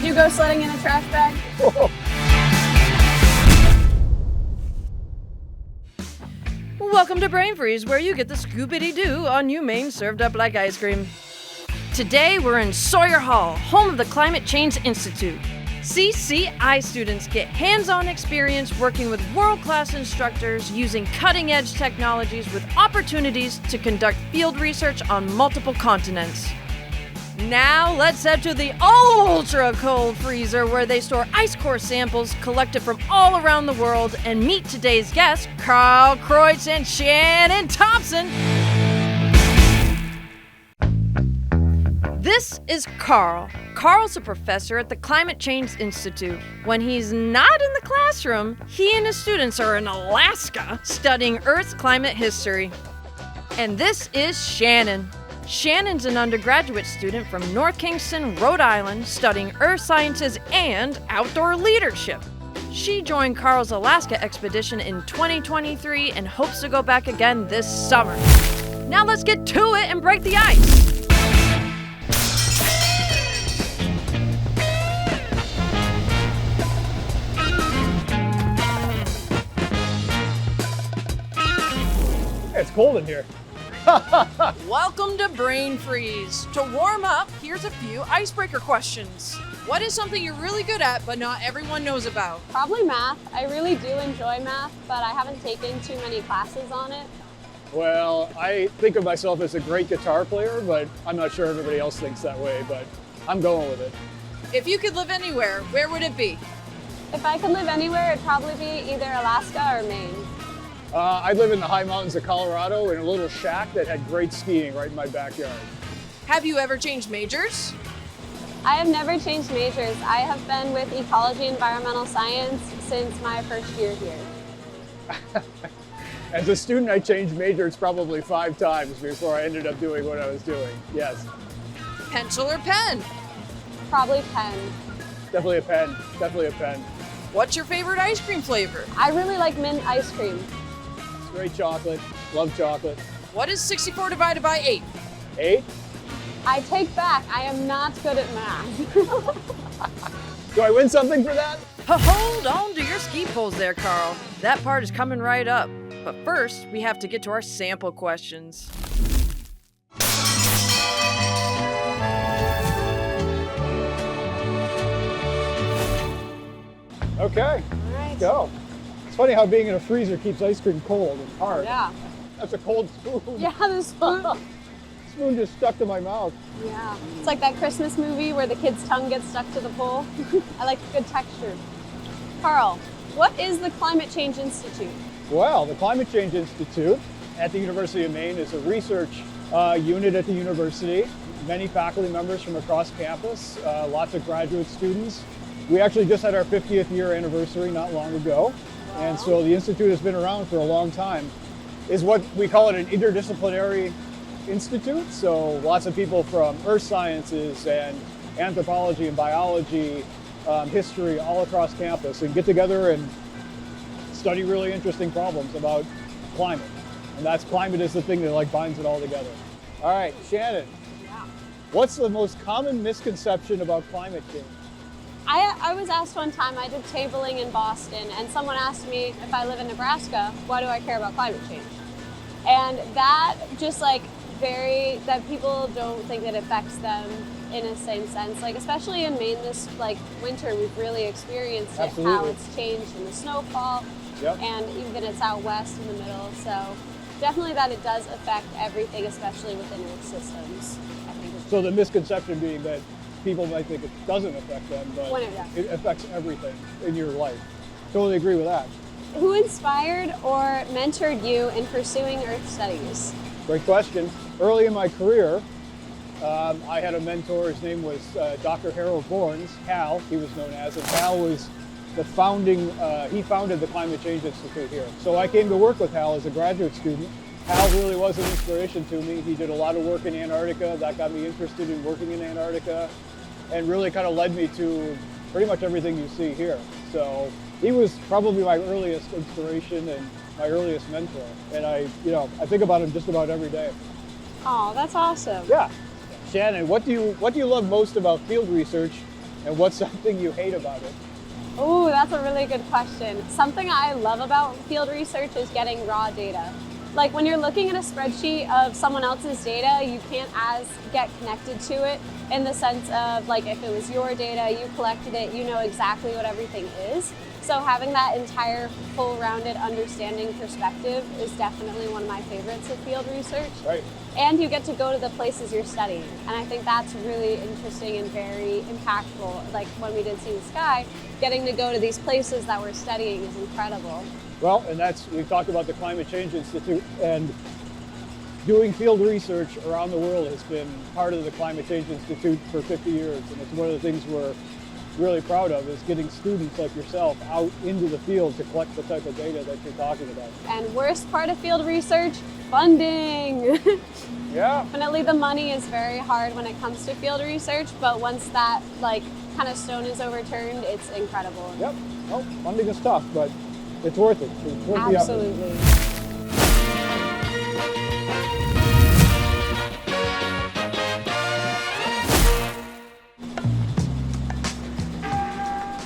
Did you go sledding in a trash bag? Welcome to Brain Freeze, where you get the scoobity-doo on UMaine served up like ice cream. Today we're in Sawyer Hall, home of the Climate Change Institute. CCI students get hands-on experience working with world-class instructors using cutting-edge technologies with opportunities to conduct field research on multiple continents. Now let's head to the ultra-cold freezer where they store ice core samples collected from all around the world and meet today's guests, Karl Kreutz and Shannon Thompson. This is Karl. Karl's a professor at the Climate Change Institute. When he's not in the classroom, he and his students are in Alaska studying Earth's climate history. And this is Shannon. Shannon's an undergraduate student from North Kingston, Rhode Island, studying earth sciences and outdoor leadership. She joined Karl's Alaska expedition in 2023 and hopes to go back again this summer. Now let's get to it and break the ice. It's cold in here. Welcome to Brain Freeze. To warm up, here's a few icebreaker questions. What is something you're really good at but not everyone knows about? Probably math. I really do enjoy math, but I haven't taken too many classes on it. Well, I think of myself as a great guitar player, but I'm not sure everybody else thinks that way, but I'm going with it. If you could live anywhere, where would it be? If I could live anywhere, it'd probably be either Alaska or Maine. I live in the high mountains of Colorado in a little shack that had great skiing right in my backyard. Have you ever changed majors? I have never changed majors. I have been with Ecology Environmental Science since my first year here. As a student, I changed majors probably 5 times before I ended up doing what I was doing. Yes. Pencil or pen? Probably pen. Definitely a pen. Definitely a pen. What's your favorite ice cream flavor? I really like mint ice cream. Great chocolate. Love chocolate. What is 64 divided by 8? 8? I take back, I am not good at math. Do I win something for that? Hold on to your ski poles there, Karl. That part is coming right up. But first, we have to get to our sample questions. Okay, let's go. It's funny how being in a freezer keeps ice cream cold and hard. Yeah. That's a cold spoon. Yeah, the spoon. Spoon just stuck to my mouth. Yeah. It's like that Christmas movie where the kid's tongue gets stuck to the pole. I like good texture. Karl, what is the Climate Change Institute? Well, the Climate Change Institute at the University of Maine is a research unit at the university. Many faculty members from across campus, lots of graduate students. We actually just had our 50th year anniversary not long ago. And so the Institute has been around for a long time. Is what we call it an interdisciplinary institute. So lots of people from earth sciences and anthropology and biology, history all across campus and get together and study really interesting problems about climate. And that's climate is the thing that binds it all together. All right, Shannon, what's the most common misconception about climate change? I was asked one time, I did tabling in Boston, and someone asked me if I live in Nebraska, why do I care about climate change? And that just that people don't think it affects them in a same sense. Especially in Maine this winter, we've really experienced it, how it's changed in the snowfall, and even it's out west in the middle. So definitely that it does affect everything, especially within Earth systems, I think. So the misconception being that people might think it doesn't affect them, but it affects everything in your life. Totally agree with that. Who inspired or mentored you in pursuing Earth studies? Great question. Early in my career, I had a mentor. His name was Dr. Harold Borns, Hal, he was known as, and Hal was the he founded the Climate Change Institute here. So I came to work with Hal as a graduate student. Hal really was an inspiration to me. He did a lot of work in Antarctica. That got me interested in working in Antarctica and really kind of led me to pretty much everything you see here. So he was probably my earliest inspiration and my earliest mentor. And I think about him just about every day. Oh, that's awesome. Yeah. Shannon, what do you love most about field research And what's something you hate about it? Oh, that's a really good question. Something I love about field research is getting raw data. Like when you're looking at a spreadsheet of someone else's data, you can't get connected to it in the sense of like if it was your data, you collected it, you know exactly what everything is. So having that entire full rounded understanding perspective is definitely one of my favorites of field research. Right. And you get to go to the places you're studying. And I think that's really interesting and very impactful. Like when we did See the Sky, getting to go to these places that we're studying is incredible. Well, and we talked about the Climate Change Institute, and doing field research around the world has been part of the Climate Change Institute for 50 years. And it's one of the things we're really proud of is getting students like yourself out into the field to collect the type of data that you're talking about. And worst part of field research, funding. Yeah. Definitely the money is very hard when it comes to field research, but once that like kind of stone is overturned, it's incredible. Yep. Well, funding is tough, but it's worth it. It's worth the effort. Absolutely.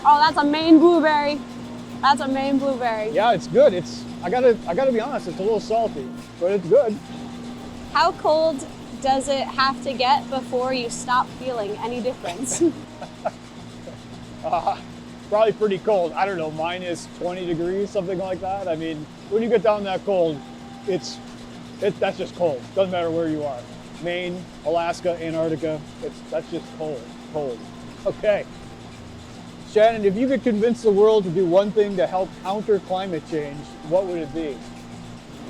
Oh, that's a Maine blueberry. That's a Maine blueberry. Yeah, it's good. I gotta be honest, it's a little salty, but it's good. How cold does it have to get before you stop feeling any difference? Probably pretty cold. I don't know, minus 20 degrees, something like that. I mean, when you get down that cold, that's just cold. Doesn't matter where you are. Maine, Alaska, Antarctica, that's just cold. Okay. Shannon, if you could convince the world to do one thing to help counter climate change, what would it be?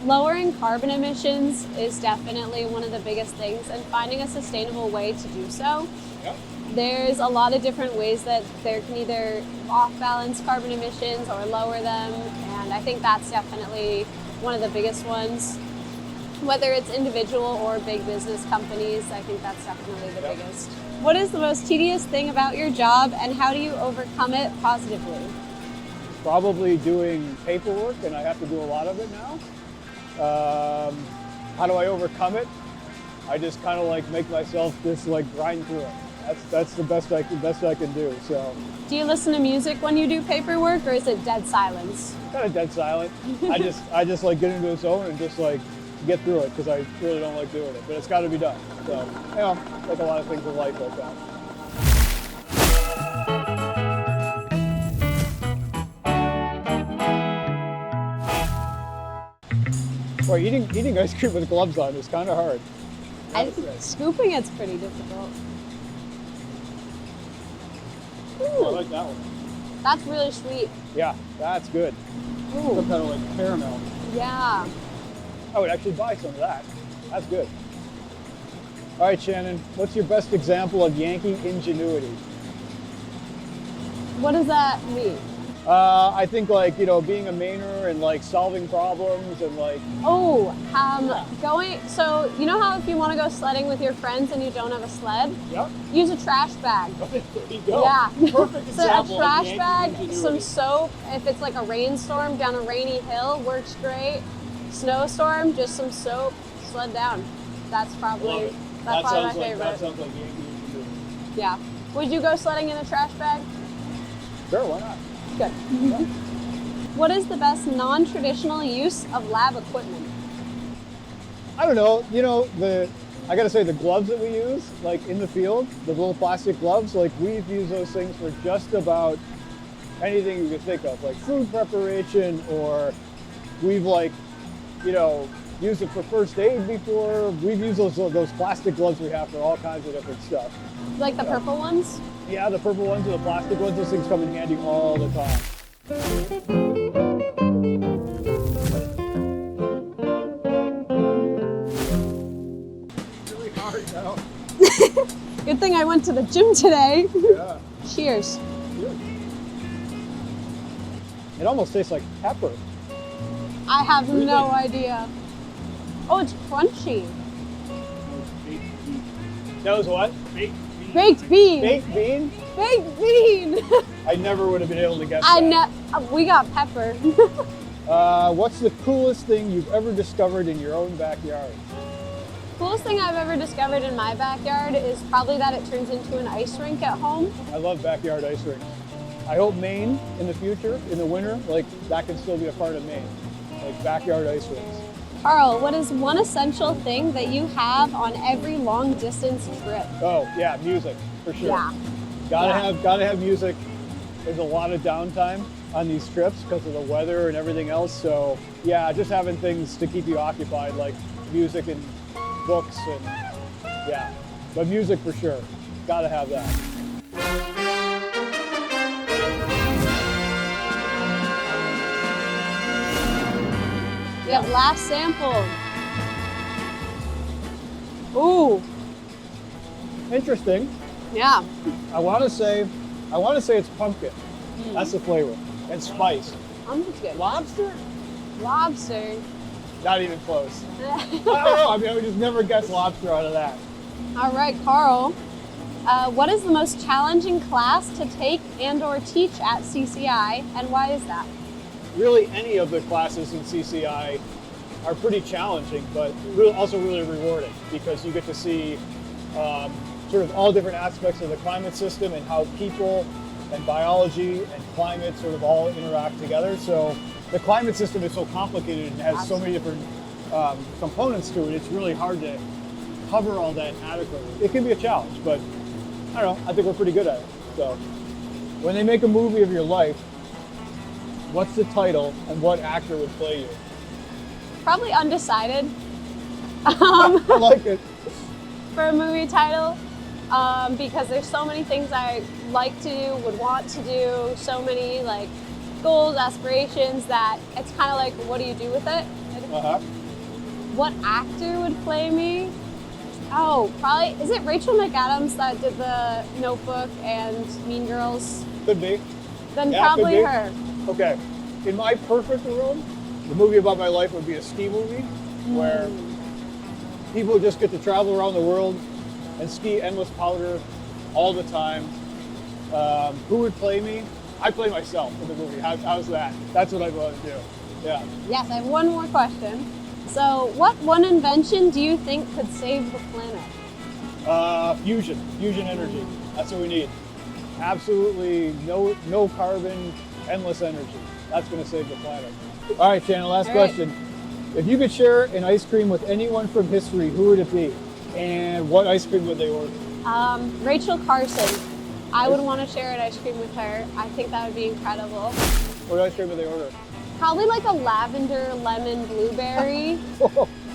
Lowering carbon emissions is definitely one of the biggest things, and finding a sustainable way to do so. Yep. There's a lot of different ways that there can either off-balance carbon emissions or lower them, and I think that's definitely one of the biggest ones. Whether it's individual or big business companies, I think that's definitely the biggest. What is the most tedious thing about your job, and how do you overcome it positively? Probably doing paperwork, and I have to do a lot of it now. How do I overcome it? I just kind of like make myself just like grind through it. That's the best I can do. So. Do you listen to music when you do paperwork, or is it dead silence? Kind of dead silent. I just like get into a zone and just like get through it because I really don't like doing it, but it's got to be done. So, you know, like a lot of things in life like that. Boy, eating ice cream with gloves on is kind of hard. Scooping it's pretty difficult. I like that one. That's really sweet. Yeah, that's good. Ooh. Some kind of like caramel. Yeah. I would actually buy some of that. That's good. All right, Shannon, what's your best example of Yankee ingenuity? What does that mean? I think like, you know, being a Mainer and like solving problems and like... So you know how if you want to go sledding with your friends and you don't have a sled? Yep. Use a trash bag. There you go. Yeah. Perfect So example a trash of bag, Yankee some ingenuity. soap, if it's like a rainstorm down a rainy hill, works great. Snowstorm, just some soap, sled down. That's probably my favorite. That sounds like Yankee ingenuity. Yeah. Would you go sledding in a trash bag? Sure, why not? Good. What is the best non-traditional use of lab equipment? I don't know, you know, I gotta say the gloves that we use, like in the field, the little plastic gloves, like we've used those things for just about anything you can think of, like food preparation, or we've like, you know, used it for first aid before. We've used those plastic gloves we have for all kinds of different stuff. Like the purple ones? Yeah, the purple ones or the plastic ones, those things come in handy all the time. Really hard now. Good thing I went to the gym today. Yeah. Cheers. Good. It almost tastes like pepper. I have Really? no idea. Oh, it's crunchy. That was what? Baked bean. Baked bean? Baked bean. I never would have been able to guess that. We got pepper. What's the coolest thing you've ever discovered in your own backyard? Coolest thing I've ever discovered in my backyard is probably that it turns into an ice rink at home. I love backyard ice rinks. I hope Maine in the future, in the winter, like that can still be a part of Maine, like backyard ice rinks. Karl, what is one essential thing that you have on every long distance trip? Oh yeah, music for sure. Yeah. Gotta have music. There's a lot of downtime on these trips because of the weather and everything else. So yeah, just having things to keep you occupied, like music and books and yeah. But music for sure. Gotta have that. We have last sample. Ooh, Interesting. yeah. I want to say it's pumpkin. That's the flavor. And spice. Pumpkin. Lobster? Lobster. Not even close. I don't know. I mean, I would just never guess lobster out of that. All right, Karl. What is the most challenging class to take and or teach at CCI, and why is that? Really, any of the classes in CCI are pretty challenging, but also really rewarding because you get to see sort of all different aspects of the climate system and how people and biology and climate sort of all interact together. So the climate system is so complicated and has so many different components to it, it's really hard to cover all that adequately. It can be a challenge, but I don't know, I think we're pretty good at it. So when they make a movie of your life, what's the title and what actor would play you? Probably undecided I like it. for a movie title because there's so many things I like to do, would want to do, so many like goals, aspirations that it's kind of like, what do you do with it? Uh-huh. What actor would play me? Oh, probably, is it Rachel McAdams that did the Notebook and Mean Girls? Could be. Then Yeah, probably could be. her. Okay. In my perfect world, the movie about my life would be a ski movie where people just get to travel around the world and ski endless powder all the time. Who would play me? I play myself in the movie. How's that? That's what I'd want to do. Yeah. Yes, I have one more question. So, what one invention do you think could save the planet? Fusion energy. That's what we need. Absolutely no carbon, endless energy. That's going to save the planet. All right, Shannon, last All right. question. If you could share an ice cream with anyone from history, who would it be? And what ice cream would they order? Rachel Carson. I would want to share an ice cream with her. I think that would be incredible. What ice cream would they order? Probably like a lavender, lemon, blueberry.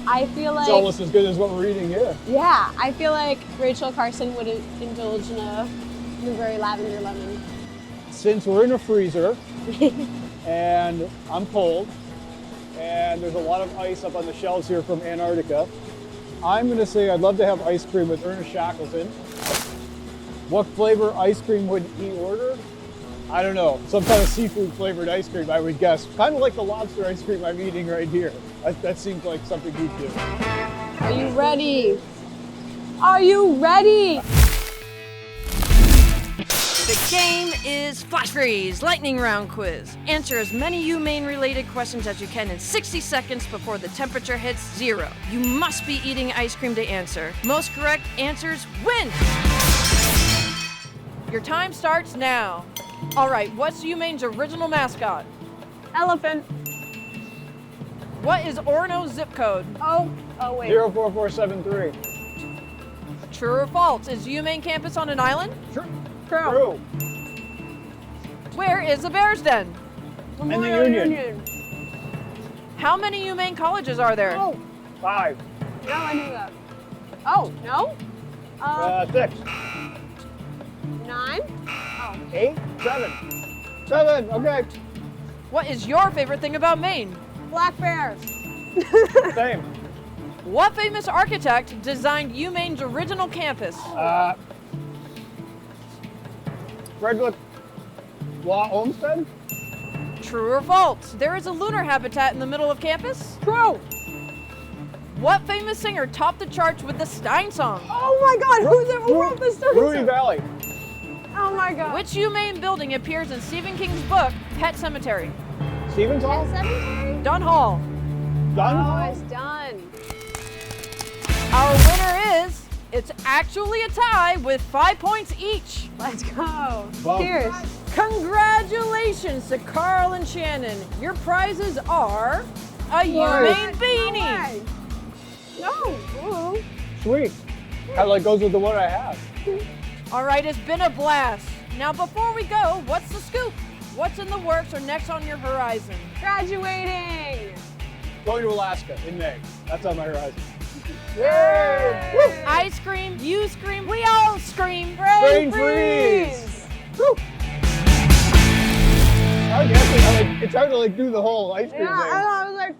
I feel like, It's almost as good as what we're eating here. yeah, I feel like Rachel Carson would indulge in a blueberry, lavender, lemon. Since we're in a freezer and I'm cold and there's a lot of ice up on the shelves here from Antarctica, I'm going to say I'd love to have ice cream with Ernest Shackleton. What flavor ice cream would he order? I don't know. Some kind of seafood flavored ice cream, I would guess. Kind of like the lobster ice cream I'm eating right here. That seems like something he'd do. Are you ready? Are you ready? The game is Flash Freeze Lightning Round Quiz. Answer as many UMaine related questions as you can in 60 seconds before the temperature hits 0. You must be eating ice cream to answer. Most correct answers win! Your time starts now. All right, what's UMaine's original mascot? Elephant. What is Orono's zip code? Oh wait. 04473. True or false? Is UMaine campus on an island? True. Where is the Bear's Den? And the Union. How many UMaine colleges are there? Oh, 5. no, I knew that. Oh, no? 6. 9? Oh. 8. 7. 7. Okay. What is your favorite thing about Maine? Black bears. Same. What famous architect designed UMaine's original campus? Frederick Law Olmsted? True or false? There is a lunar habitat in the middle of campus? True. What famous singer topped the charts with the Stein song? Oh my God, who wrote this story? Rudy Valley. Oh my God. Which UMaine building appears in Stephen King's book, Pet Cemetery? Stevens Hall? Cemetery? Dunn Hall. Done? Oh, it's done. Our winner is, it's actually a tie with 5 points each. Let's go. Wow. Cheers. Congratulations to Karl and Shannon. Your prizes are a UMaine beanie. No. Ooh. Sweet. Kind of like goes with the one I have. All right, it's been a blast. Now before we go, what's the scoop? What's in the works or next on your horizon? Graduating. Going to Alaska in May. That's on my horizon. Yay! Woo! I scream, you scream, we all scream. Brain freeze! Woo! I guess it's hard to like do the whole ice cream Yeah, thing. I was like,